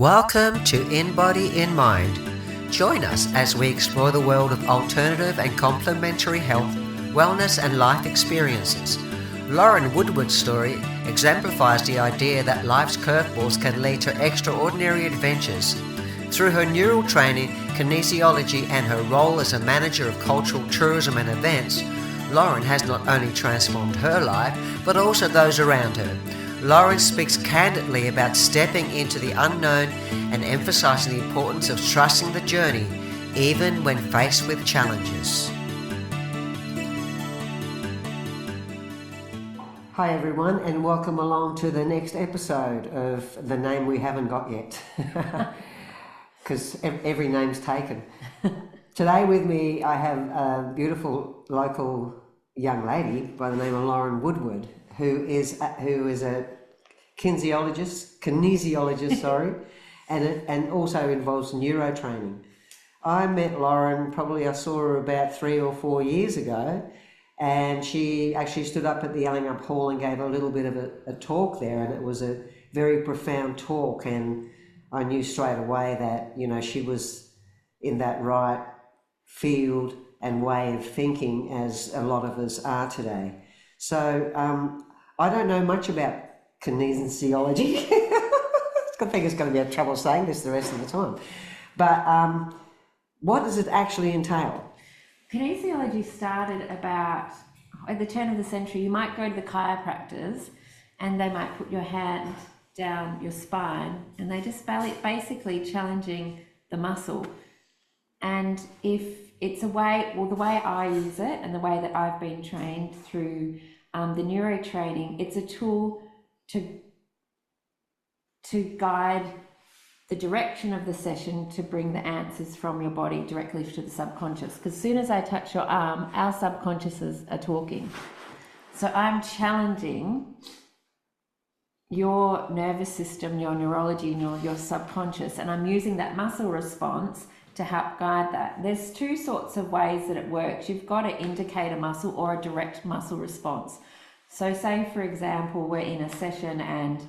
Welcome to In Body, In Mind. Join us as we explore the world of alternative and complementary health, wellness and life experiences. Lauren Woodward's story exemplifies the idea that life's curveballs can lead to extraordinary adventures. Through her neural training, kinesiology and her role as a manager of cultural tourism and events, Lauren has not only transformed her life, but also those around her. Lauren speaks candidly about stepping into the unknown and emphasizing the importance of trusting the journey, even when faced with challenges. Hi everyone, and welcome along to the next episode of the name we haven't got yet, because every name's taken. Today with me I have a beautiful local young lady by the name of Lauren Woodward, who is a kinesiologist, and also involves neuro training. I met Lauren, I saw her about 3 or 4 years ago, and she actually stood up at the Ellingup Hall and gave a little bit of a talk there, and it was a very profound talk, and I knew straight away that, she was in that right field and way of thinking as a lot of us are today. So I don't know much about kinesiology. I think it's going to be trouble saying this the rest of the time. But what does it actually entail? Kinesiology started about at the turn of the century. You might go to the chiropractors and they might put your hand down your spine and they just basically challenging the muscle. And if it's the way I use it and the way that I've been trained through the neuro training, it's a tool to guide the direction of the session to bring the answers from your body directly to the subconscious. Because as soon as I touch your arm, our subconsciouses are talking. So I'm challenging your nervous system, your neurology, and your subconscious, and I'm using that muscle response to help guide that. There's two sorts of ways that it works. You've got to indicate a muscle or a direct muscle response. So say, for example, we're in a session and,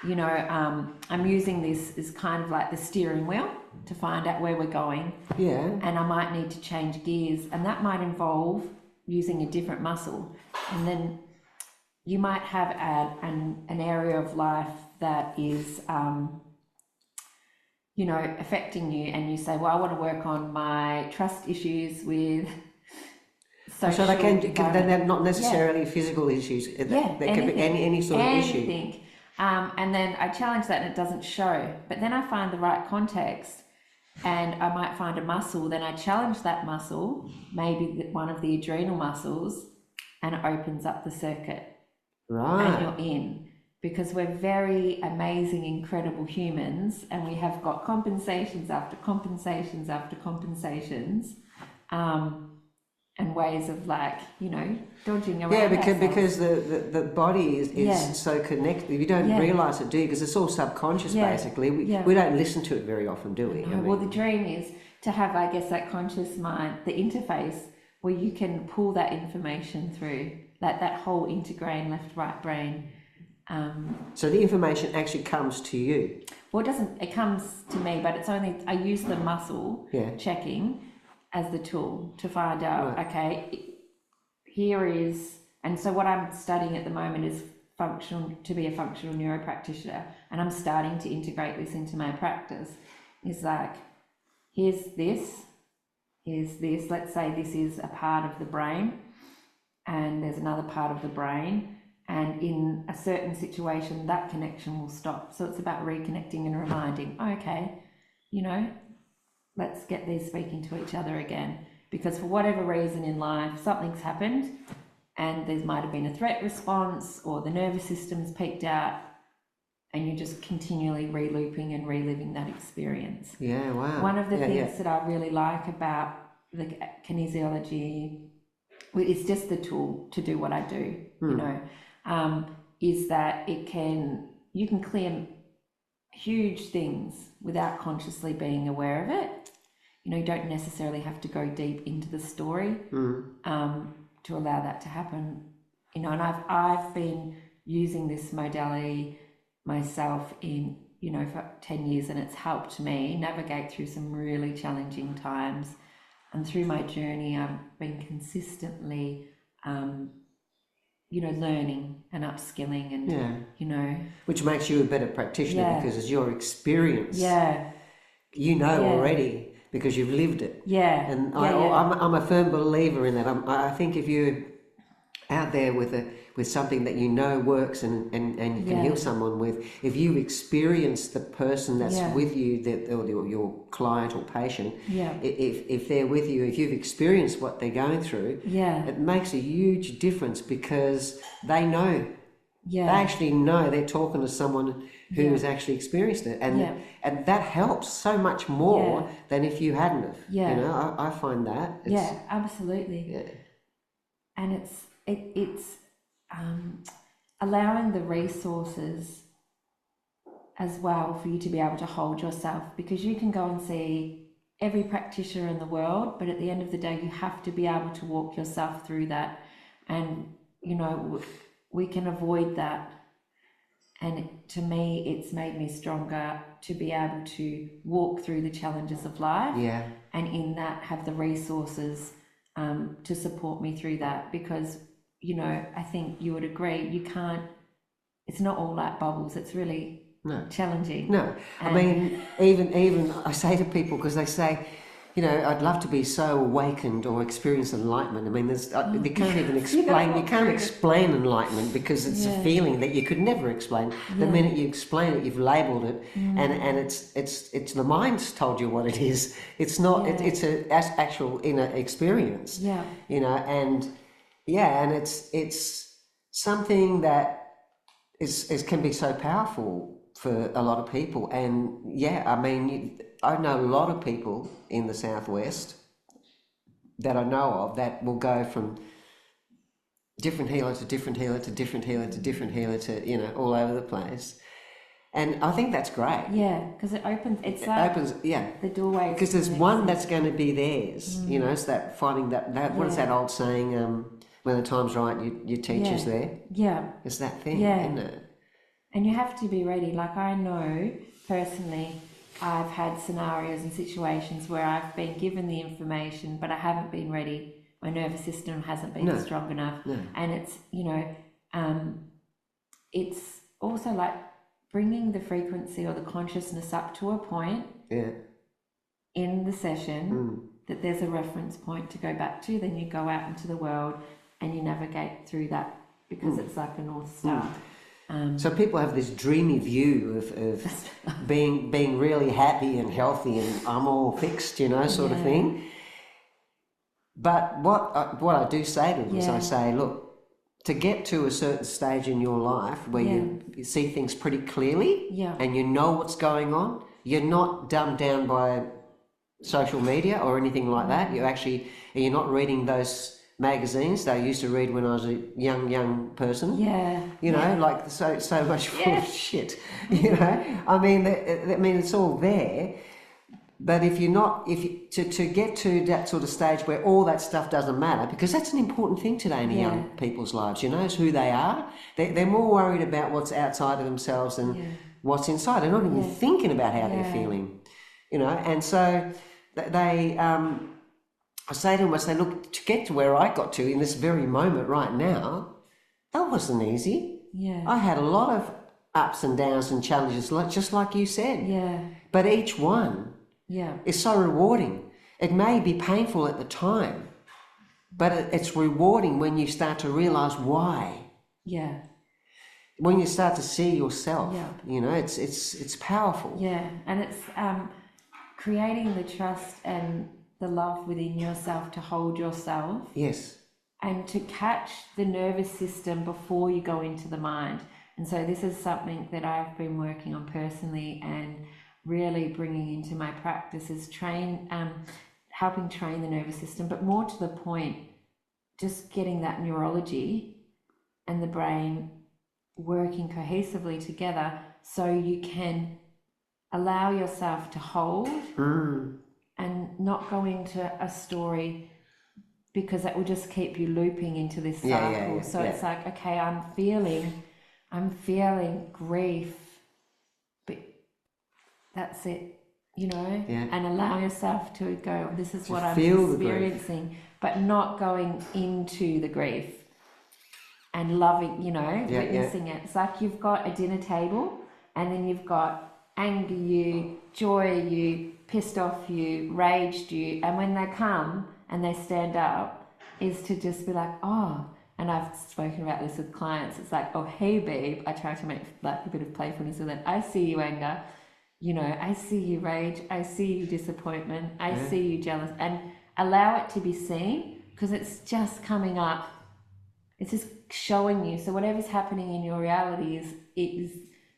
I'm using this as kind of like the steering wheel to find out where we're going. Yeah. And I might need to change gears, and that might involve using a different muscle. And then you might have an area of life that is, affecting you, and you say, well, I want to work on my trust issues with social. So they're not necessarily physical issues. They can be any sort of issue. And then I challenge that and it doesn't show. But then I find the right context and I might find a muscle. Then I challenge that muscle, maybe one of the adrenal muscles, and it opens up the circuit. Right. And you're in. Because we're very amazing, incredible humans, and we have got compensations after compensations after compensations, and ways of dodging around. Yeah, because the body is so connected. You don't realise it, do you? Because it's all subconscious, basically. We don't listen to it very often, do we? No, well, the dream is to have, I guess, that conscious mind, the interface where you can pull that information through, that whole integrain left-right brain. So the information actually comes to you? Well, it comes to me, but it's only, I use the muscle checking as the tool to find out, okay, here is, and so what I'm studying at the moment is to be a functional neuro practitioner, and I'm starting to integrate this into my practice. Is like, here's this, let's say this is a part of the brain, and there's another part of the brain, and in a certain situation, that connection will stop. So it's about reconnecting and reminding, okay, let's get these speaking to each other again. Because for whatever reason in life, something's happened and there might have been a threat response or the nervous system's peaked out, and you're just continually re-looping and reliving that experience. Yeah, wow. One of the things that I really like about the kinesiology, it's just the tool to do what I do, is that you can clear huge things without consciously being aware of it. You don't necessarily have to go deep into the story to allow that to happen. And I've been using this modality myself in you know, for 10 years, and it's helped me navigate through some really challenging times. And through my journey, I've been consistently, you know, learning and upskilling and, you know. Which makes you a better practitioner because it's your experience. You know already because you've lived it. And I'm a firm believer in that. I think if you're out there with something that you know works and you can heal someone with, if you experience the person that's with you, or your client or patient, if they're with you, if you've experienced what they're going through, it makes a huge difference because they know. They actually know they're talking to someone who has actually experienced it, and that helps so much more than if you hadn't have. You know, I find that. Absolutely. And it's allowing the resources as well for you to be able to hold yourself, because you can go and see every practitioner in the world, but at the end of the day, you have to be able to walk yourself through that. And, you know, we can avoid that. And to me, it's made me stronger to be able to walk through the challenges of life. And in that, have the resources to support me through that. Because, you know, I think you would agree, you can't, it's not all light bubbles. It's really challenging. I mean, even I say to people, because they say, you know, I'd love to be so awakened or experience enlightenment. I mean, you can't even explain. You can't explain enlightenment because it's a feeling that you could never explain. The minute you explain it, you've labelled it, and it's the mind's told you what it is. It's not. It's a actual inner experience. You know, and it's something that can be so powerful for a lot of people. And I mean, I know a lot of people in the Southwest that I know of that will go from different healer to different healer to different healer to different healer to, you know, all over the place. And I think that's great. Because it opens, the doorway. Because there's one that's going to be theirs, you know, it's that finding that what is that old saying, when the time's right, your teacher's there. It's that thing, isn't it? And you have to be ready. Like, I know personally, I've had scenarios and situations where I've been given the information, but I haven't been ready. My nervous system hasn't been strong enough. And it's, you know, it's also like bringing the frequency or the consciousness up to a point in the session that there's a reference point to go back to. Then you go out into the world and you navigate through that, because it's like a North Star. So people have this dreamy view of being really happy and healthy and I'm all fixed, you know, sort of thing. But what I do say to them is I say, look, to get to a certain stage in your life where you see things pretty clearly and you know what's going on, you're not dumbed down by social media or anything like that. You're not reading those magazines that I used to read when I was a young person. You know, like so much full of shit. You know, I mean, it's all there. But if to get to that sort of stage where all that stuff doesn't matter, because that's an important thing today in young people's lives. You know, is who they are. They're more worried about what's outside of themselves than what's inside. They're not even thinking about how they're feeling. You know, and so they. I say to them, look, to get to where I got to in this very moment right now, that wasn't easy. I had a lot of ups and downs and challenges, just like you said. But each one is so rewarding. It may be painful at the time, but it's rewarding when you start to realise why. When you start to see yourself, you know, it's powerful. And it's creating the trust and the love within yourself to hold yourself. And to catch the nervous system before you go into the mind. And so this is something that I've been working on personally and really bringing into my practice, is helping train the nervous system, but more to the point, just getting that neurology and the brain working cohesively together so you can allow yourself to hold and not go into a story, because that will just keep you looping into this cycle. So it's like, okay, I'm feeling grief, but that's it, you know, and allow yourself to go, this is what I'm experiencing, but not going into the grief and loving, you know, witnessing it. It's like you've got a dinner table and then you've got anger you, joy you, pissed off you, raged you, and when they come and they stand up is to just be like, oh, and I've spoken about this with clients, it's like, oh, hey babe, I try to make like a bit of playfulness with it. I see you anger, you know, I see you rage, I see you disappointment, I see you jealous, and allow it to be seen, because it's just coming up, it's just showing you. So whatever's happening in your reality is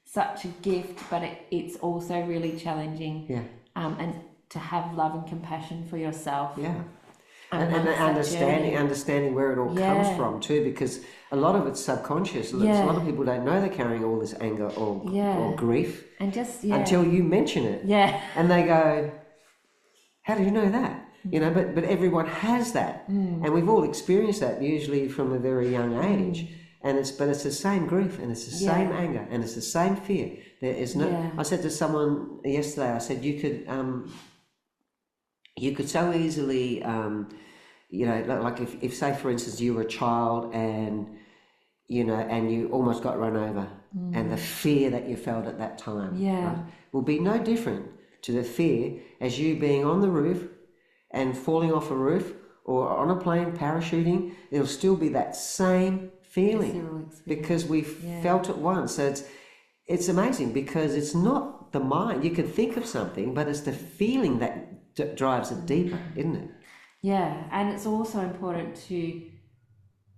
such a gift, but it's also really challenging. And to have love and compassion for yourself. And understanding where it all comes from too, because a lot of it's subconscious. A lot of people don't know they're carrying all this anger or grief, and just until you mention it. And they go, "How do you know that?" You know, but everyone has that, and we've all experienced that, usually from a very young age. And it's the same grief, and it's the same anger, and it's the same fear. There is no. I said to someone yesterday, I said you could so easily, you know, like if say for instance you were a child and you know and you almost got run over, and the fear that you felt at that time, right, will be no different to the fear as you being on the roof and falling off a roof or on a plane parachuting. It'll still be that same feeling because we've felt it once. So it's amazing because it's not the mind. You can think of something, but it's the feeling that drives it deeper, isn't it? And it's also important to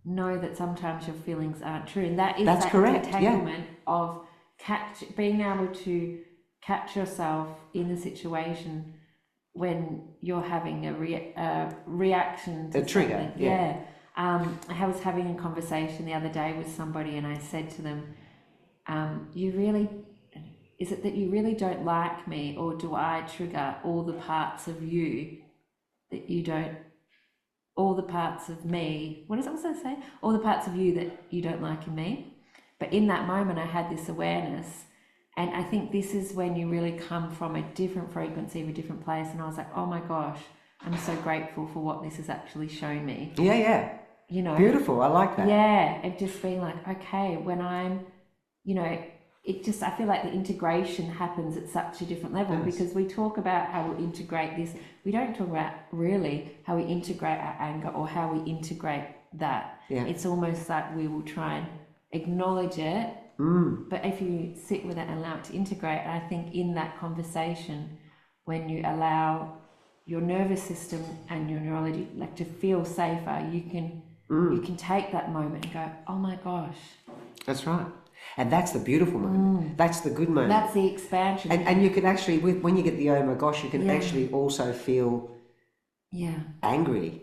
know that sometimes your feelings aren't true, and that's correct. Entanglement of being able to catch yourself in the situation when you're having a reaction to a trigger. I was having a conversation the other day with somebody, and I said to them, is it that you really don't like me, or do I trigger all the parts of you that you don't, all the parts of me, what does it say? All the parts of you that you don't like in me. But in that moment I had this awareness, and I think this is when you really come from a different frequency, a different place, and I was like, oh my gosh, I'm so grateful for what this has actually shown me. You know, beautiful. I like that. It just being like, okay, when I'm, you know, it just, I feel like the integration happens at such a different level, because we talk about how we integrate this. We don't talk about really how we integrate our anger or how we integrate that. It's almost like we will try and acknowledge it, but if you sit with it and allow it to integrate, I think in that conversation, when you allow your nervous system and your neurology like to feel safer, you can take that moment and go, oh my gosh. That's right. And that's the beautiful moment. That's the good moment. That's the expansion. And you can actually, when you get the oh my gosh, you can actually also feel angry.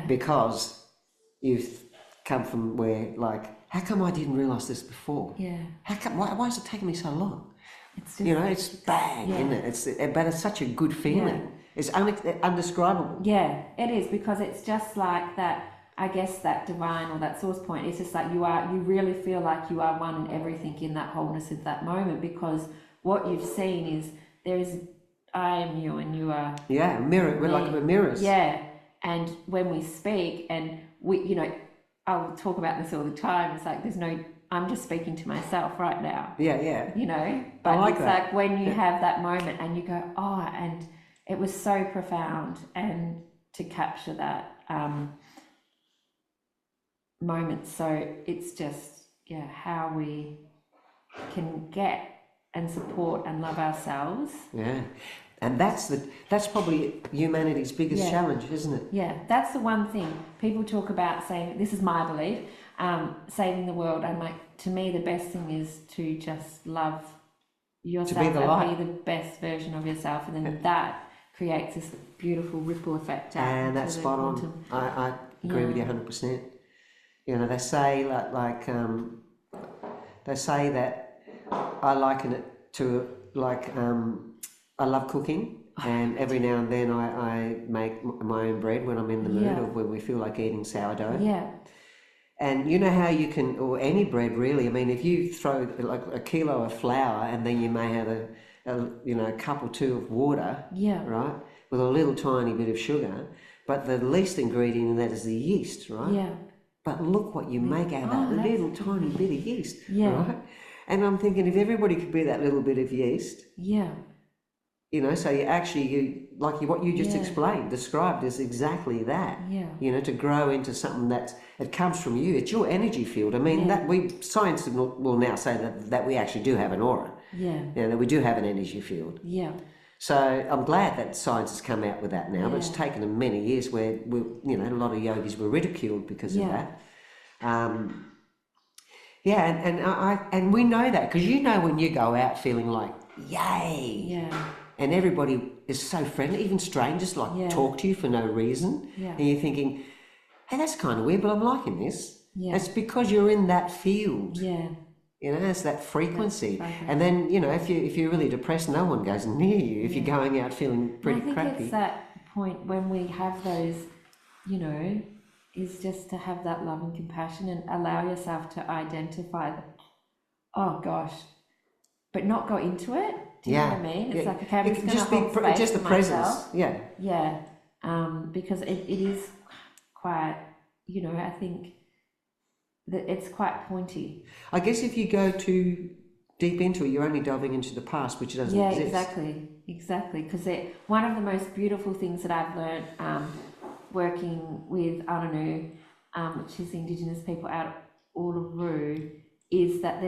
Because you've come from where, like, how come I didn't realise this before? How come, why is it taking me so long? It's just, you know, it's bang, isn't it? But it's such a good feeling. It's undescribable. It is, because it's just like that. I guess that divine or that source point, it's just like you really feel like you are one and everything in that wholeness at that moment, because what you've seen is I am you and you are mirror. We're like mirrors. And when we speak, and we, you know, I will talk about this all the time, it's like I'm just speaking to myself right now. You know, but like it's that. Like when you have that moment and you go, oh, and it was so profound, and to capture that moment. So it's just how we can get and support and love ourselves. And that's probably humanity's biggest challenge, isn't it? That's the one thing people talk about, saying, this is my belief, saving the world. I'm like, to me the best thing is to just love yourself, and be the best version of yourself, and then that creates this beautiful ripple effect. And that's spot on. I agree with you 100%. You know, they say they say that I liken it to I love cooking, and every now and then I make my own bread when I'm in the mood, or when we feel like eating sourdough. And you know how you can, or any bread really, I mean, if you throw like a kilo of flour and then you may have a cup or two of water, Yeah. right, with a little tiny bit of sugar, but the least ingredient in that is the yeast, right? Yeah. But look what you make out of that little tiny bit of yeast, right? And I'm thinking, if everybody could be that little bit of yeast, so what you just explained, described is exactly that. To grow into something it comes from you. It's your energy field. I mean, science will now say that we actually do have an aura. That we do have an energy field. So I'm glad that science has come out with that now, but it's taken them many years where a lot of yogis were ridiculed because of that. And we know that because when you go out feeling like yay, and everybody is so friendly, even strangers talk to you for no reason, and you're thinking, hey, that's kind of weird, but I'm liking this. It's because you're in that field. It's that frequency. And then, if you're really depressed, no one goes near you if you're going out feeling pretty crappy. I think it's that point when we have those, is just to have that love and compassion and allow yourself to identify oh gosh, but not go into it. Do you know what I mean? It's like, okay, I'm just going to hold space just the for presence. myself. Because it is quite, I think that it's quite pointy. I guess if you go too deep into it, you're only delving into the past, which doesn't exist. Exactly. Because one of the most beautiful things that I've learned working with Aranu, which is Indigenous people out of Uluru, is that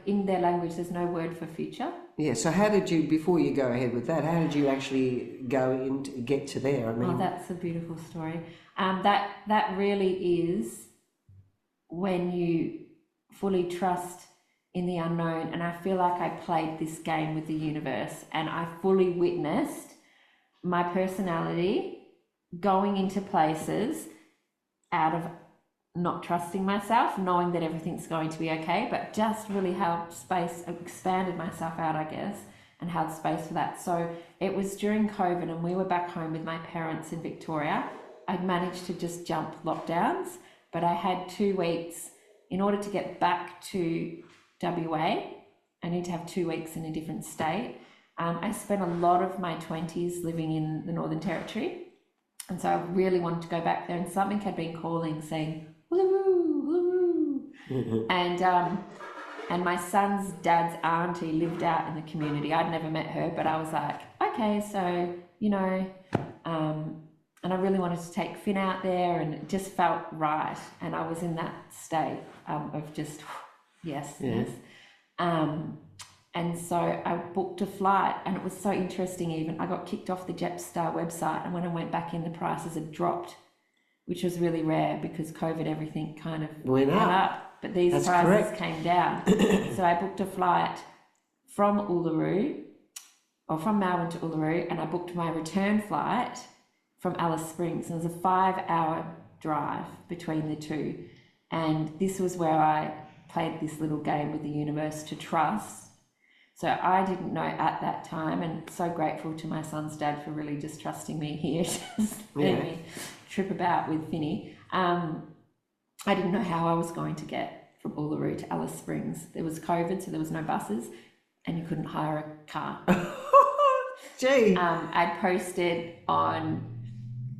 in their language, there's no word for future. Yeah, so how did you, before you go ahead with that, how did you actually get to there? I mean, that's a beautiful story. That really is when you fully trust in the unknown, and I feel like I played this game with the universe, and I fully witnessed my personality going into places out of not trusting myself, knowing that everything's going to be okay, but just really held space, expanded myself out, I guess, and held space for that. So it was during COVID and we were back home with my parents in Victoria. I'd managed to just jump lockdowns, but I had 2 weeks. In order to get back to WA, I need to have 2 weeks in a different state. I spent a lot of my 20s living in the Northern Territory, and so I really wanted to go back there, and something had been calling saying, Uluru, Uluru. And my son's dad's auntie lived out in the community. I'd never met her, but I was like, okay, so, and I really wanted to take Finn out there, and it just felt right. And I was in that state of just, yes. And so I booked a flight, and it was so interesting. Even I got kicked off the Jetstar website, and when I went back in, the prices had dropped, which was really rare because COVID, everything kind of went up. But these prices came down. So I booked a flight from Uluru, or from Melbourne to Uluru, and I booked my return flight from Alice Springs. And there's a 5-hour drive between the two. And this was where I played this little game with the universe to trust. So I didn't know at that time, and so grateful to my son's dad for really just trusting me here, just letting me trip about with Finny. I didn't know how I was going to get from Uluru to Alice Springs. There was COVID, so there was no buses, and you couldn't hire a car. Gee. I'd posted on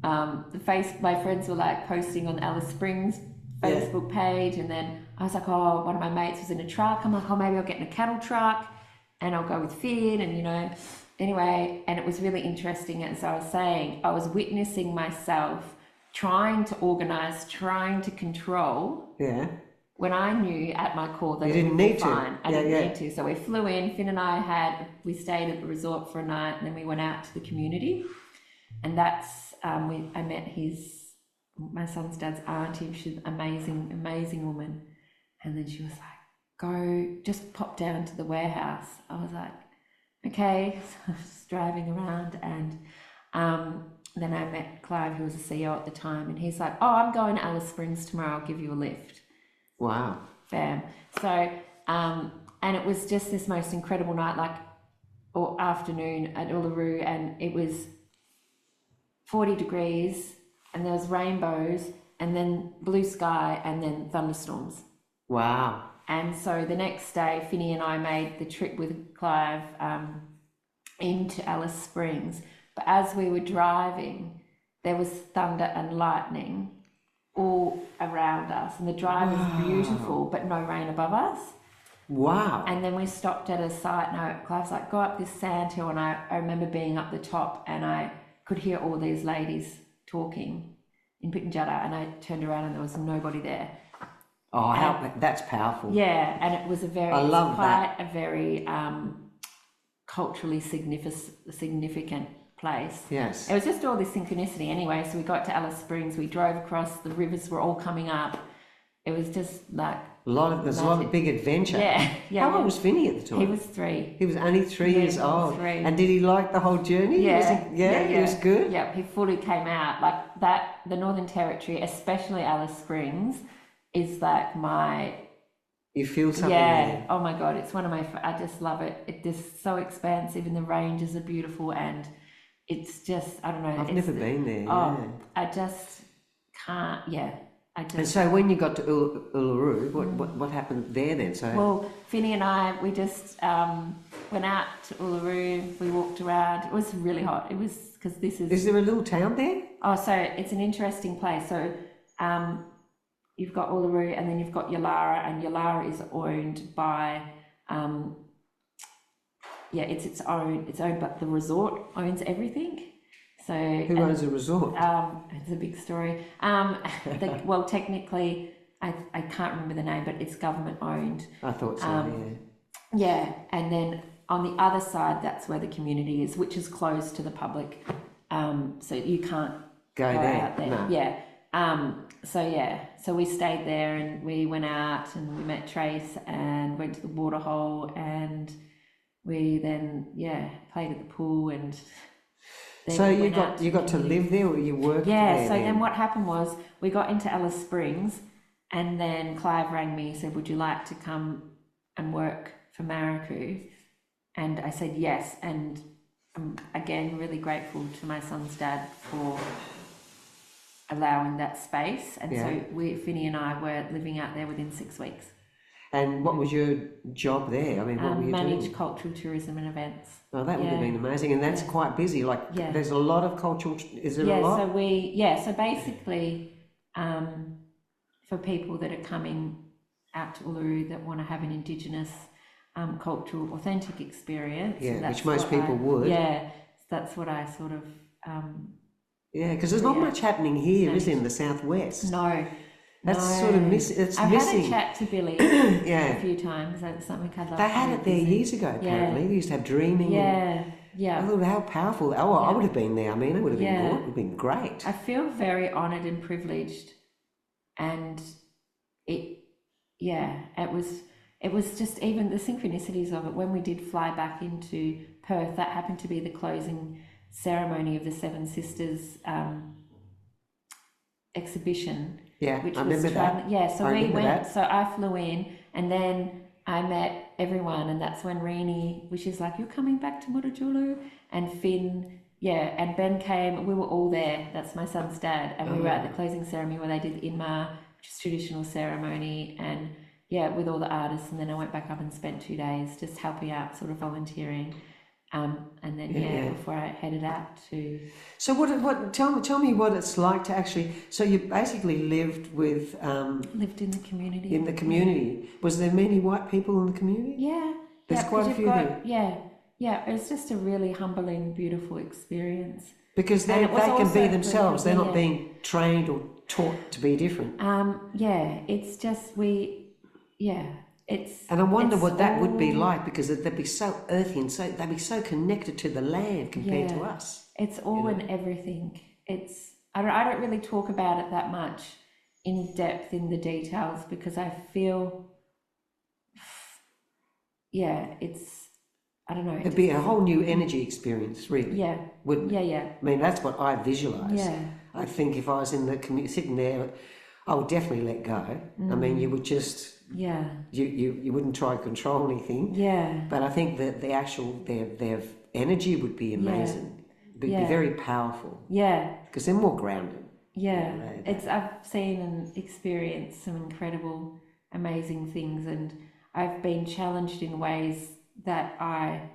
my friends were like posting on Alice Springs Facebook page, and then I was like, oh, one of my mates was in a truck. I'm like, oh, maybe I'll get in a cattle truck and I'll go with Finn, and anyway, and it was really interesting. As I was saying, I was witnessing myself trying to organise, trying to control. Yeah. When I knew at my core that it would be fine. I didn't need to. So we flew in. Finn and I we stayed at the resort for a night, and then we went out to the community, and that's I met my son's dad's auntie. She's an amazing woman, and then she was like, go, just pop down to the warehouse. I was like, okay. So I was driving around, and then I met Clive, who was the CEO at the time, and he's like, oh, I'm going to Alice Springs tomorrow, I'll give you a lift. Wow. Bam. So, and it was just this most incredible night, or afternoon at Uluru, and it was 40 degrees, and there was rainbows, and then blue sky, and then thunderstorms. Wow. And so the next day, Finny and I made the trip with Clive into Alice Springs. But as we were driving, there was thunder and lightning all around us, and the drive was beautiful, but no rain above us. Wow. And then we stopped at a site, and I was like, go up this sand hill, and I remember being up the top, and I could hear all these ladies talking in Pitjantjatjara, and I turned around and there was nobody there. Oh, that's powerful. Yeah, and it was a very culturally significant place. Yes. It was just all this synchronicity anyway. So we got to Alice Springs, we drove across, the rivers were all coming up. It was just like there's a lot of big adventure. Yeah. How old was Vinny at the time? He was 3. He was only 3 years old. 3. And did he like the whole journey? Yeah. He was good? Yeah, he fully came out. Like that, the Northern Territory, especially Alice Springs, is like my... You feel something there. Oh my God, it's one of my... I just love it. It's just so expansive, and the ranges are beautiful, and it's just, I don't know. I've never been there. I just can't, And so when you got to Uluru, what happened there then? Well, Finny and I, we just went out to Uluru, we walked around. It was really hot. It was, because this is... Is there a little town there? Oh, so it's an interesting place. So you've got Uluru, and then you've got Yalara, and Yalara is owned by... it's owned, but the resort owns everything. So who owns the resort? It's a big story. Well, technically, I can't remember the name, but it's government owned. I thought so. Yeah, and then on the other side, that's where the community is, which is closed to the public. So you can't go out there. No. Yeah. So we stayed there, and we went out, and we met Trace, and went to the waterhole, and we then played at the pool, and. So you got to live there, or you worked there? Yeah, so then what happened was we got into Alice Springs, and then Clive rang me and said, would you like to come and work for Maraku? And I said yes, and I'm again really grateful to my son's dad for allowing that space. And so Finny and I were living out there within 6 weeks. And what was your job there? I mean, what were you doing? Manage cultural tourism and events. Oh, that would have been amazing, and that's quite busy. Like, there's a lot of cultural. Is there a lot? So basically, for people that are coming out to Uluru that want to have an Indigenous, cultural, authentic experience. Which most people would. Yeah, that's what I sort of. Because there's not much happening here, is there, in the southwest? No. That's sort of missing. I've had a chat to Billy a few times. That's something I'd love. They had it there years ago, apparently. They used to have dreaming. Yeah. I thought, how powerful. I would have been there. I mean, it would have been good. It would have been great. I feel very honoured and privileged. And it was just even the synchronicities of it. When we did fly back into Perth, that happened to be the closing ceremony of the Seven Sisters exhibition. Yeah, I remember that. Yeah, so we went, so I flew in, and then I met everyone, and that's when Rini, which is like, you're coming back to Mutijulu, and Finn, and Ben came, we were all there, that's my son's dad, and we were at the closing ceremony where they did the Inma, which is traditional ceremony, and with all the artists, and then I went back up and spent 2 days just helping out, sort of volunteering. And then before I headed out to. So tell me what it's like to actually. So you basically lived with. Lived in the community. In the community, was there many white people in the community? Yeah, there's quite a few there. Yeah. It was just a really humbling, beautiful experience. Because they can be themselves. They're not being trained or taught to be different. It's just And I wonder what that would be like, because they'd be so earthy and they'd be so connected to the land compared to us. It's all and everything. I don't really talk about it that much in depth in the details, because I feel I don't know. It'd be a whole new energy experience, really. Yeah. Wouldn't it? Yeah. I mean, that's what I visualise. Yeah. I think if I was in the community sitting there, I would definitely let go. I mean, you would just. Yeah. You wouldn't try to control anything. Yeah. But I think that the actual their energy would be amazing. It'd be very powerful. Yeah. Because they're more grounded. Yeah. I've seen and experienced some incredible, amazing things, and I've been challenged in ways that I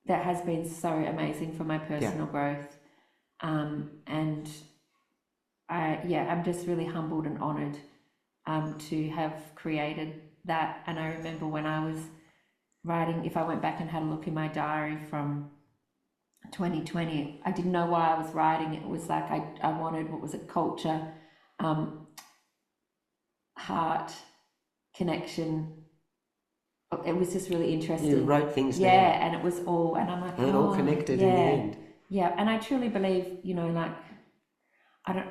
that has been so amazing for my personal growth. And I'm just really humbled and honoured to have created that. And I remember when I was writing, if I went back and had a look in my diary from 2020, I didn't know why I was writing. It was like I wanted, what was it, culture, heart, connection. It was just really interesting. You wrote things down. Yeah, and it was all, and I'm like, and it all connected in the end. Yeah, and I truly believe, you know, like,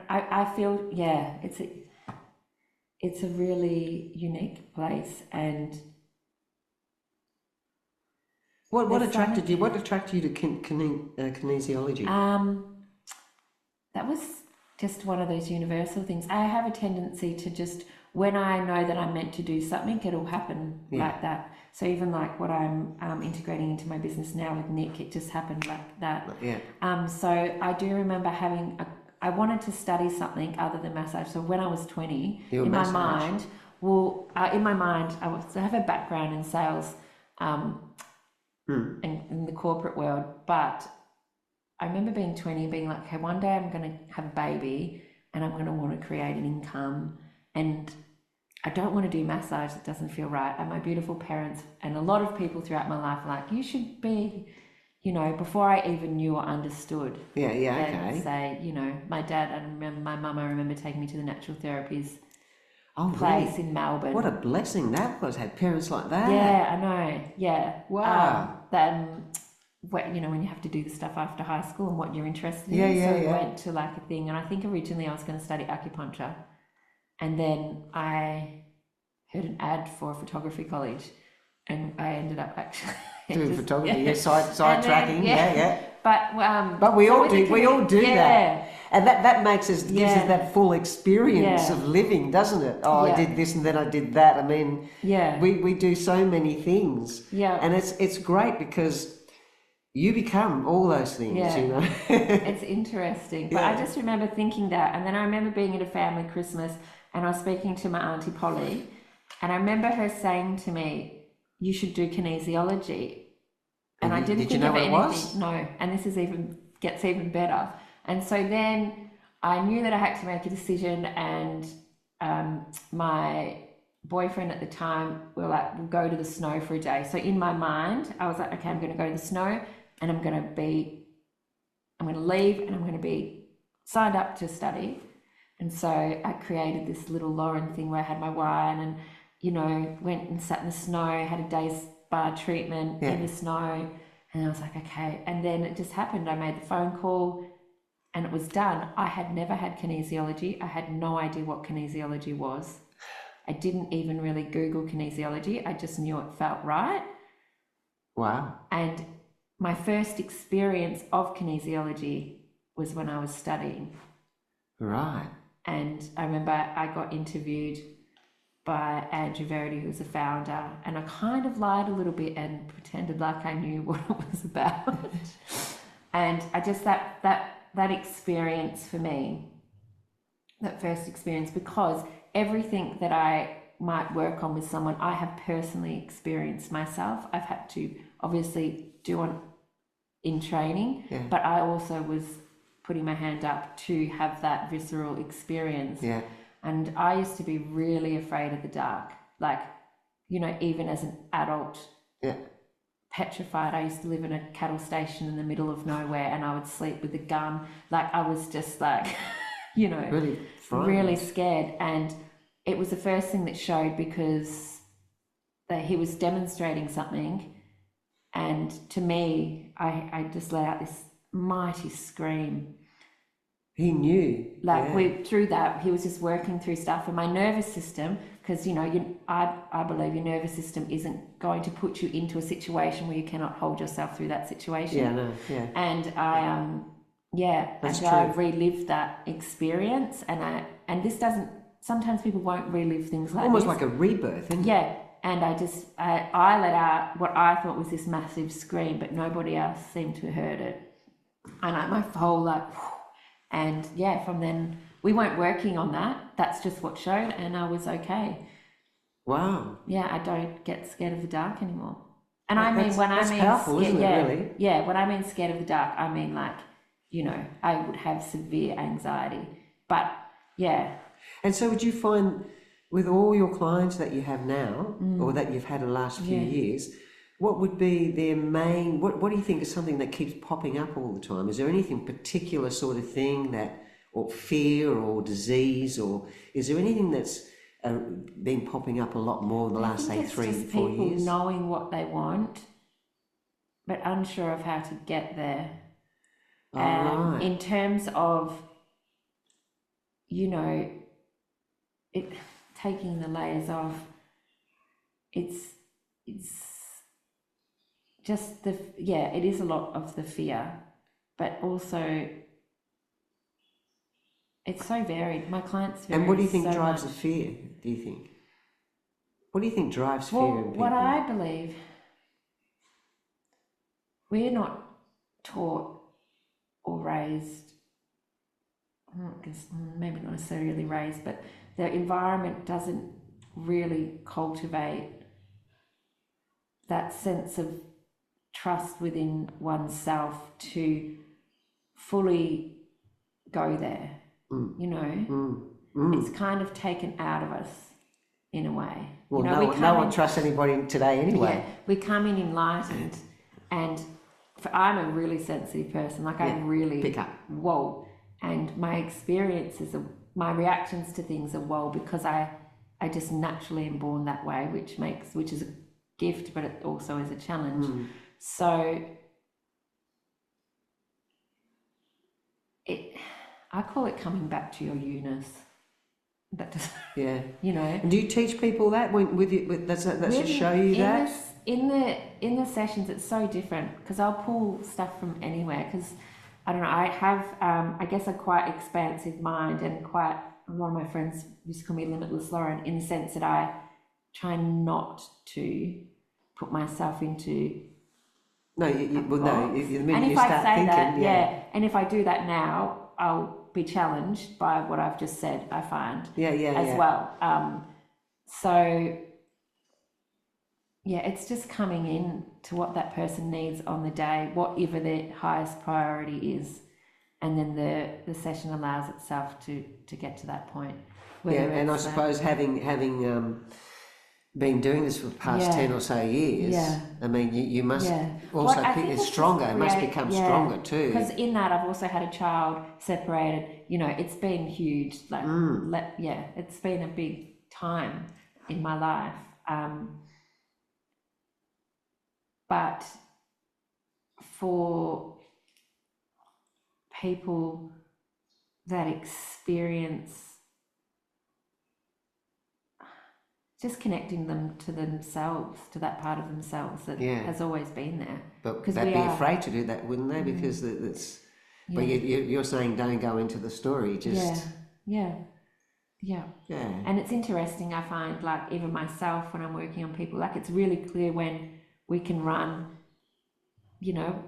I feel, it's a really unique place. And what attracted you? What attracted you to kinesiology? That was just one of those universal things. I have a tendency to just, when I know that I'm meant to do something, it'll happen like that. So even like what I'm integrating into my business now with Nick, it just happened like that. Yeah. So I do remember I wanted to study something other than massage. So when I was 20, in my mind, I have a background in sales and in the corporate world, but I remember being 20 and being like, okay, one day I'm going to have a baby and I'm going to want to create an income, and I don't want to do massage. It doesn't feel right. And my beautiful parents and a lot of people throughout my life are like, you should be, you know, before I even knew or understood. And say, you know, my dad, my mum, I remember taking me to the natural therapies place in Melbourne. What a blessing that was, had parents like that. Yeah, I know. Yeah. Wow. You know, when you have to do the stuff after high school and what you're interested in. So we went to like a thing, and I think originally I was going to study acupuncture. And then I heard an ad for a photography college, and I ended up actually doing photography. Side tracking. But we all do that, and that makes us gives us that full experience of living, doesn't it? I did this and then I did that. I mean, we do so many things, and it's great because you become all those things, you know. It's interesting. But I just remember thinking that, and then I remember being at a family Christmas, and I was speaking to my Auntie Polly, and I remember her saying to me, you should do kinesiology. And I didn't think of anything. Was? No, and this gets even better. And so then I knew that I had to make a decision, and my boyfriend at the time, we were like, we'll go to the snow for a day. So in my mind, I was like, okay, I'm going to go to the snow, and I'm going to leave, and I'm going to be signed up to study. And so I created this little Lauren thing where I had my wine and, you know, went and sat in the snow, had a day's spa treatment in the snow. And I was like, okay. And then it just happened. I made the phone call and it was done. I had never had kinesiology. I had no idea what kinesiology was. I didn't even really Google kinesiology. I just knew it felt right. Wow. And my first experience of kinesiology was when I was studying. Right. And I remember I got interviewed by Andrew Verity, who's the founder, and I kind of lied a little bit and pretended like I knew what it was about. And I just, that experience for me, that first experience, because everything that I might work on with someone, I have personally experienced myself. I've had to obviously do in training, but I also was putting my hand up to have that visceral experience. Yeah. And I used to be really afraid of the dark. Like, you know, even as an adult, petrified. I used to live in a cattle station in the middle of nowhere, and I would sleep with a gun. Like, I was just like, you know, really scared. And it was the first thing that showed, because he was demonstrating something. And to me, I just let out this mighty scream. He knew. Like through that, he was just working through stuff. And my nervous system, because, you know, I believe your nervous system isn't going to put you into a situation where you cannot hold yourself through that situation. And I relived that experience. And this doesn't, sometimes people won't relive things like almost this. Like a rebirth, isn't it? And I let out what I thought was this massive scream, but nobody else seemed to have heard it. And my whole and from then we weren't working on that. That's just what showed, and I was okay. Wow. Yeah, I don't get scared of the dark anymore. And I mean, when I mean powerful, scared, isn't it, really? Yeah, when I mean scared of the dark, I mean like, you know, I would have severe anxiety. But yeah. And so would you find with all your clients that you have now, or that you've had in the last few years, what would be their main, what do you think is something that keeps popping up all the time? Is there anything particular sort of thing that, or fear or disease, or is there anything that's been popping up a lot more in the last, say, 3-4 years? People knowing what they want, but unsure of how to get there. Right. In terms of, you know, taking the layers off, it's just it is a lot of the fear, but also it's so varied. My clients vary. And what do you think so drives much. the fear, do you think? What do you think drives fear in people? What I believe, we're not taught or raised, maybe not necessarily raised, but the environment doesn't really cultivate that sense of trust within oneself to fully go there. You know, it's kind of taken out of us in a way. Well, you know, no one trusts anybody today anyway. Yeah, we come in enlightened, and I'm a really sensitive person. Like I really pick up. Whoa, and my experiences are, my reactions to things are whoa, because I just naturally am born that way, which is a gift, but it also is a challenge. So I call it coming back to your you-ness. That does, you know. And do you teach people that does it show you that? In the sessions, it's so different because I'll pull stuff from anywhere, because I don't know, I have I guess a quite expansive mind, and quite, one of my friends used to call me Limitless Lauren, in the sense that I try not to put myself into. No, you and if I say that, and if I do that now, I'll be challenged by what I've just said, I find. Well. So it's just coming in to what that person needs on the day, whatever their highest priority is, and then the session allows itself to get to that point. And I suppose having been doing this for the past 10 or so years, I mean, you must also it's stronger. It must become stronger too. Because in that, I've also had a child separated. You know, it's been huge. Like, it's been a big time in my life. But for people that experience, just connecting them to themselves, to that part of themselves that has always been there. But they'd be afraid to do that, wouldn't they? Because it's. But you're saying don't go into the story. Just. Yeah. And it's interesting. I find, like, even myself when I'm working on people, like, it's really clear when we can run. You know,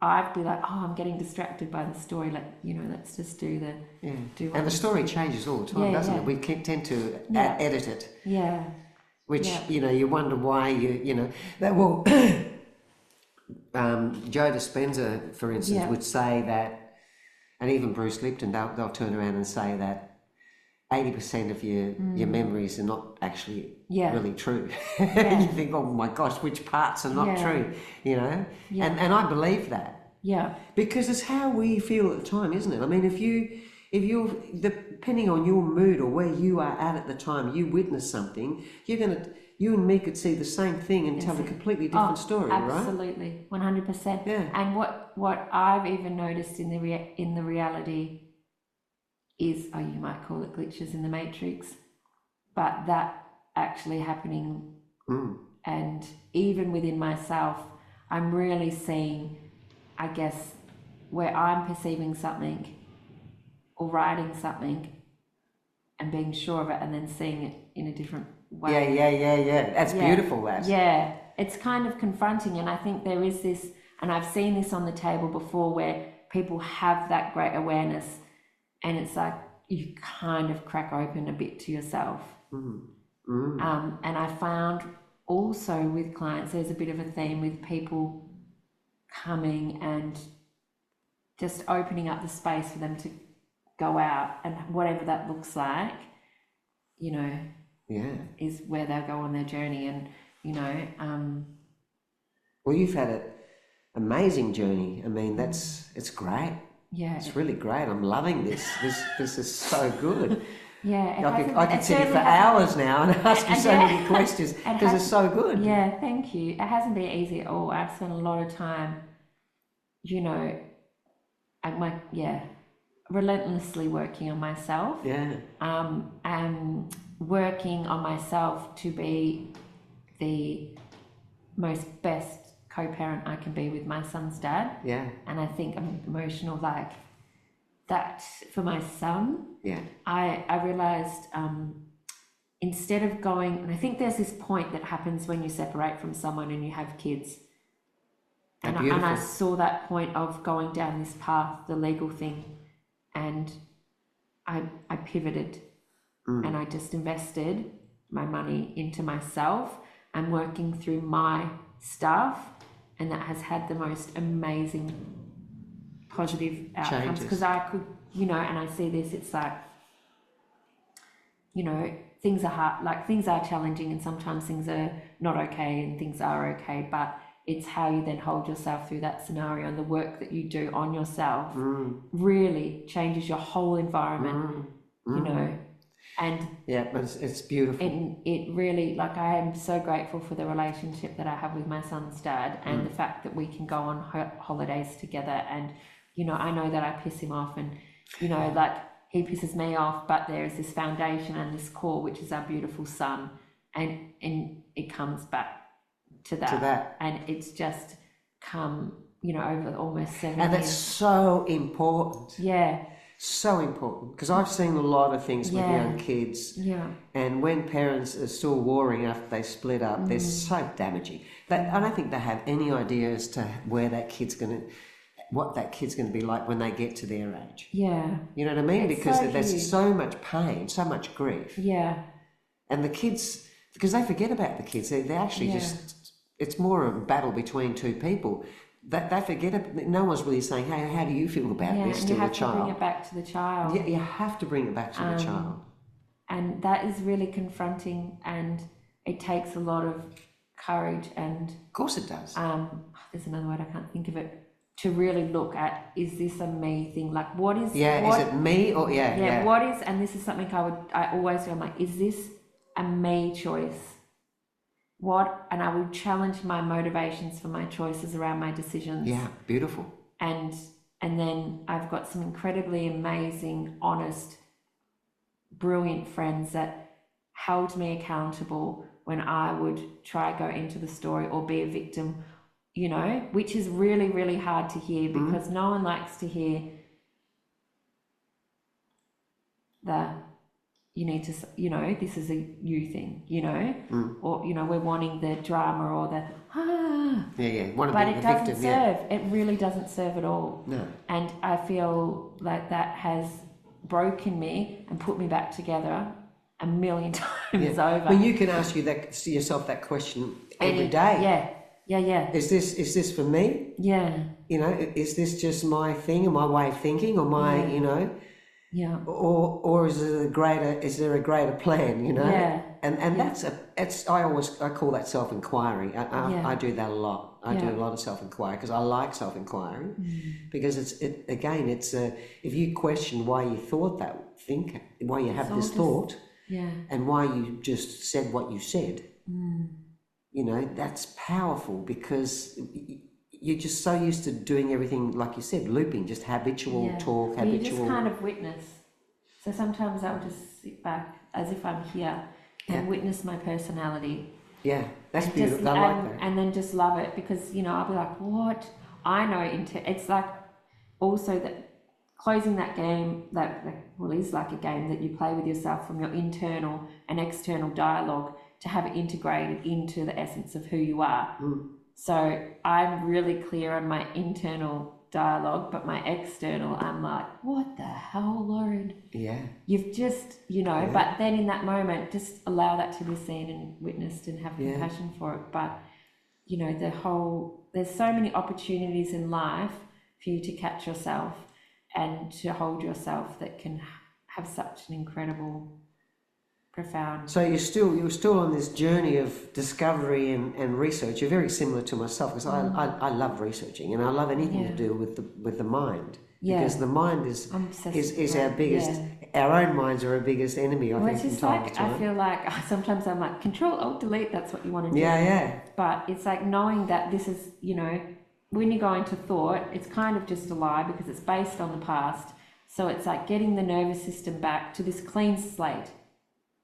I'd be like, oh, I'm getting distracted by the story. Like, you know, let's just do the. And the story changes all the time, doesn't it? We tend to edit it. Which you know, you wonder why that will. Joe Dispenza, for instance, would say that, and even Bruce Lipton, they'll turn around and say that 80% of your memories are not actually really true. And you think, oh my gosh, which parts are not true? You know, and I believe that. Because it's how we feel at the time, isn't it? I mean, if you're depending on your mood or where you are at the time, you witness something, you and me could see the same thing and tell a completely different story, right? Absolutely, 100%. And what I've even noticed in the reality is, you might call it glitches in the matrix, but that actually happening, and even within myself, I'm really seeing, I guess, where I'm perceiving something or writing something and being sure of it, and then seeing it in a different way. That's beautiful, that. It's kind of confronting, and I think there is this, and I've seen this on the table before, where people have that great awareness, and it's like you kind of crack open a bit to yourself. And I found also with clients, there's a bit of a theme with people coming and just opening up the space for them to go out, and whatever that looks like, you know, is where they'll go on their journey. And, you know, well, you've had an amazing journey. I mean, it's great. Yeah. It's really great. I'm loving this. This is so good. Yeah. I could sit here for hours now and ask you so many questions because it's so good. Yeah, thank you. It hasn't been easy at all. I've spent a lot of time, you know, relentlessly working on myself. Yeah. And working on myself to be the most best co-parent I can be with my son's dad. Yeah. And I think I'm emotional like that for my son. Yeah. I realized instead of going, and I think there's this point that happens when you separate from someone and you have kids. And I saw that point of going down this path, the legal thing, and I pivoted and I just invested my money into myself and working through my stuff, and that has had the most amazing positive outcomes because I could, you know, and I see this, it's like, you know, things are hard, like things are challenging and sometimes things are not okay and things are okay, but it's how you then hold yourself through that scenario, and the work that you do on yourself really changes your whole environment, you know. And yeah, but it's beautiful. And it really, like, I am so grateful for the relationship that I have with my son's dad and the fact that we can go on holidays together. And, you know, I know that I piss him off and, you know, like he pisses me off, but there's this foundation and this core, which is our beautiful son. And it comes back to that. And it's just come, you know, over almost 7 years. And that's so important. Yeah. So important, because I've seen a lot of things with young kids, and when parents are still warring after they split up, they're so damaging. I don't think they have any idea as to what that kid's going to be like when they get to their age. Yeah, you know what I mean? It's because so there's huge. so much pain, so much grief. Yeah, and the kids, because they forget about the kids, they actually just, it's more of a battle between two people. They forget it. No one's really saying, hey, how do you feel about this to the child? You have to bring it back to the child. Yeah, you have to bring it back to the child. And that is really confronting, and it takes a lot of courage and... Of course it does. There's another word, I can't think of it, to really look at, is this a me thing? Like, what is... is it me or... what is... And this is something I always do, I'm like, is this a me choice? And I will challenge my motivations for my choices around my decisions. Yeah, beautiful. And then I've got some incredibly amazing, honest, brilliant friends that held me accountable when I would try go into the story or be a victim, you know, which is really, really hard to hear because no one likes to hear you need to, you know, this is a you thing, you know, or, you know, we're wanting the drama or the, but it doesn't serve, it really doesn't serve at all. No. And I feel like that has broken me and put me back together a million times over. Well, you can ask yourself that question every day. Yeah. Is this for me? Yeah. You know, is this just my thing or my way of thinking or my, you know, or is there a greater plan, you know? Yeah. And I call that self-inquiry. I do that a lot. I do a lot of self-inquiry because I like self-inquiry because it's if you question why you thought why you have this thought and why you just said what you said, you know, that's powerful because you're just so used to doing everything, like you said, looping, just habitual talk, habitual... You just kind of witness. So sometimes I'll just sit back as if I'm here and witness my personality. Yeah, that's beautiful. I like that. And then just love it because, you know, I'll be like, what? I know it's like also that closing that game, is like a game that you play with yourself from your internal and external dialogue to have it integrated into the essence of who you are. So I'm really clear on my internal dialogue, but my external, I'm like, what the hell, Lauren? Yeah. You've just, but then in that moment, just allow that to be seen and witnessed and have compassion for it. But, there's so many opportunities in life for you to catch yourself and to hold yourself that can have such an incredible, profound. So you're still on this journey of discovery and research. You're very similar to myself, because I love researching, and I love anything to do with the mind. Yeah. Because the mind is our biggest. Our own minds are our biggest enemy. I think. It's just I feel like sometimes I'm like, Control Alt Delete. That's what you want to do. Yeah. But it's like knowing that this is, when you go into thought, it's kind of just a lie because it's based on the past. So it's like getting the nervous system back to this clean slate.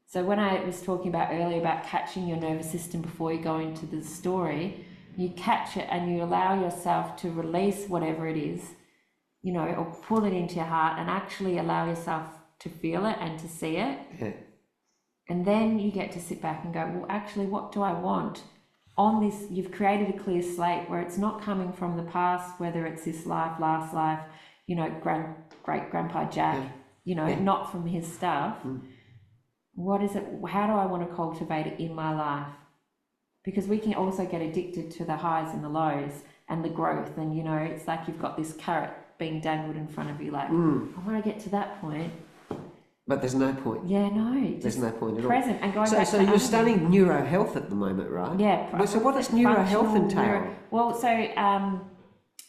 So when I was talking about earlier about catching your nervous system before you go into the story, you catch it and you allow yourself to release whatever it is, or pull it into your heart and actually allow yourself to feel it and to see it. Yeah. And then you get to sit back and go, well, actually, what do I want? On this, you've created a clear slate where it's not coming from the past, whether it's this life, last life, great-grandpa Jack, not from his stuff. What is it? How do I want to cultivate it in my life? Because we can also get addicted to the highs and the lows and the growth. And, it's like you've got this carrot being dangled in front of you, like, I want to get to that point. But there's no point. Yeah, no. There's no point at all. Present and going back to... So you're studying neuro health at the moment, right? Yeah. So what does neuro health entail?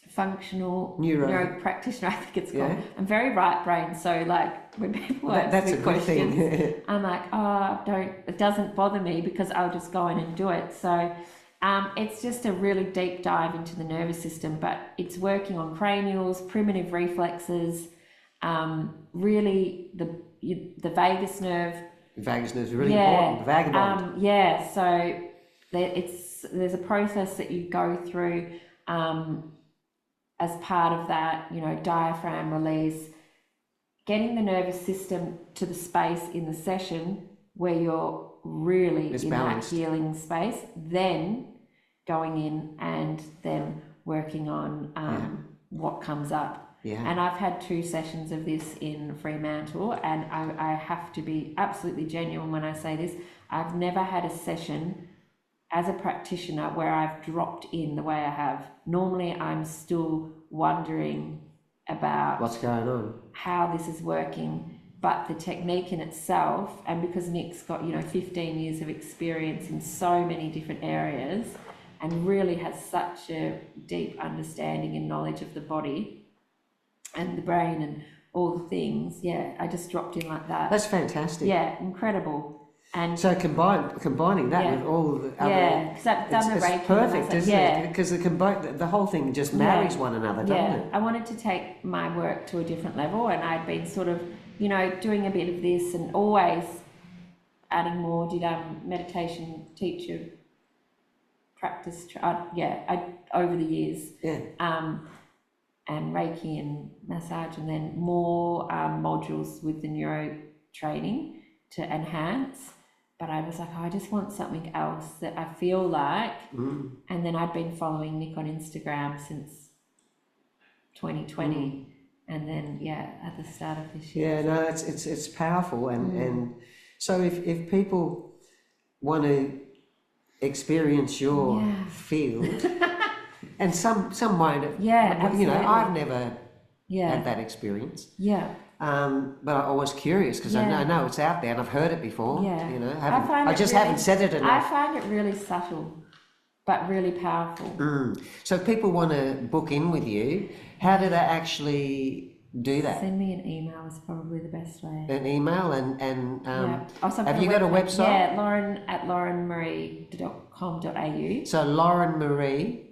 Functional neuro practitioner, I think it's called. Yeah. I'm very right brain, so like when people ask me questions, I'm like, it doesn't bother me because I'll just go in and do it. So it's just a really deep dive into the nervous system, but it's working on cranials, primitive reflexes, really the vagus nerve. The vagus nerve is really important. The vagabond. So there's a process that you go through. As part of that, diaphragm release, getting the nervous system to the space in the session where you're really in that healing space, then going in and then working on what comes up. Yeah. And I've had 2 sessions of this in Fremantle, and I have to be absolutely genuine when I say this. I've never had a session as a practitioner where I've dropped in the way I have. Normally I'm still wondering about what's going on, how this is working, but the technique in itself, and because Nick's got 15 years of experience in so many different areas and really has such a deep understanding and knowledge of the body and the brain and all the things, I just dropped in like that. That's fantastic. Yeah, incredible. And so combining that with all the other, because I've done the Reiki. It's perfect, isn't it? Because the whole thing just marries one another, doesn't it? I wanted to take my work to a different level, and I'd been sort of, doing a bit of this and always adding more. Did meditation teacher practice? Over the years. Yeah. And Reiki and massage, and then more modules with the neuro training to enhance. But I was like, I just want something else that I feel like. And then I'd been following Nick on Instagram since 2020. And then, at the start of this year. Yeah, no, it's powerful. And so if people want to experience your field, and some might have, absolutely. I've never had that experience. Yeah. But I'm always curious because I know it's out there and I've heard it before. Yeah. I just haven't said it enough. I find it really subtle, but really powerful. So if people want to book in with you, how do they actually do that? Send me an email is probably the best way. An email and have you got a website? Yeah, lauren@laurenmarie.com.au. So Lauren Marie.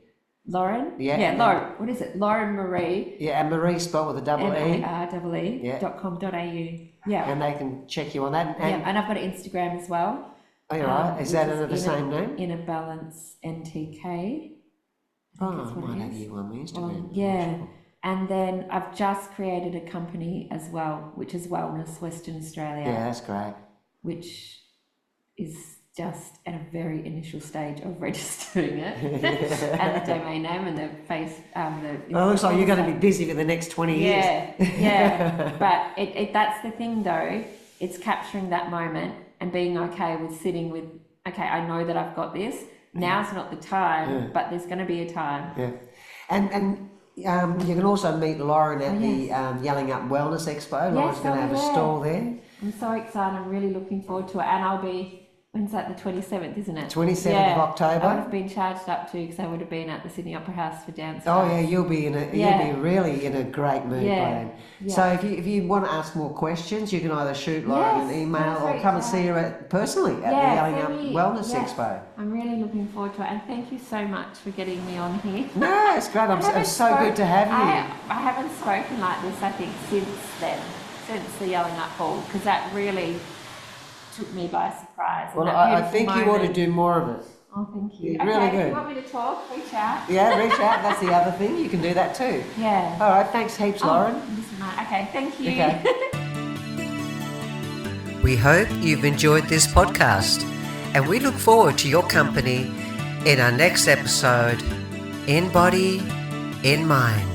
Lauren? Yeah, Lauren. What is it? Lauren Marie. Yeah, and Marie spelled with a double E. MAREE.com.au. Yeah. And they can check you on that. And I've got an Instagram as well. Oh, you're right. Is that under the same name? Inner Balance NTK. I might have you on my Instagram. Sure. And then I've just created a company as well, which is Wellness Western Australia. Yeah, that's great. Which is just at a very initial stage of registering it and the domain name and the face. It looks like you're going to be busy for the next 20 years. Yeah. But that's the thing though. It's capturing that moment and being okay with sitting with, okay, I know that I've got this. Now's not the time, but there's going to be a time. Yeah. And you can also meet Lauren at the Yelling Up Wellness Expo. Lauren's going to have a stall there. I'm so excited. I'm really looking forward to it. And I'll be, when's that, the 27th, isn't it? 27th of October. I would have been charged up too because I would have been at the Sydney Opera House for dance. Oh yeah, you'll be really in a great mood by then. Yeah. So if you want to ask more questions, you can either shoot Lauren an email or come and see her personally at the Yelling Up Wellness Expo. I'm really looking forward to it, and thank you so much for getting me on here. No, it's great. It's so good to have you. I haven't spoken like this, I think, since the Yelling Up Hall, because that really took me by surprise. Well, I think you ought to do more of it. Oh, thank you. You're really good. If you want me to talk, reach out. Yeah, reach out. That's the other thing. You can do that too. Yeah. All right. Thanks heaps, Lauren. Okay. Thank you. Okay. We hope you've enjoyed this podcast, and we look forward to your company in our next episode, In Body, In Mind.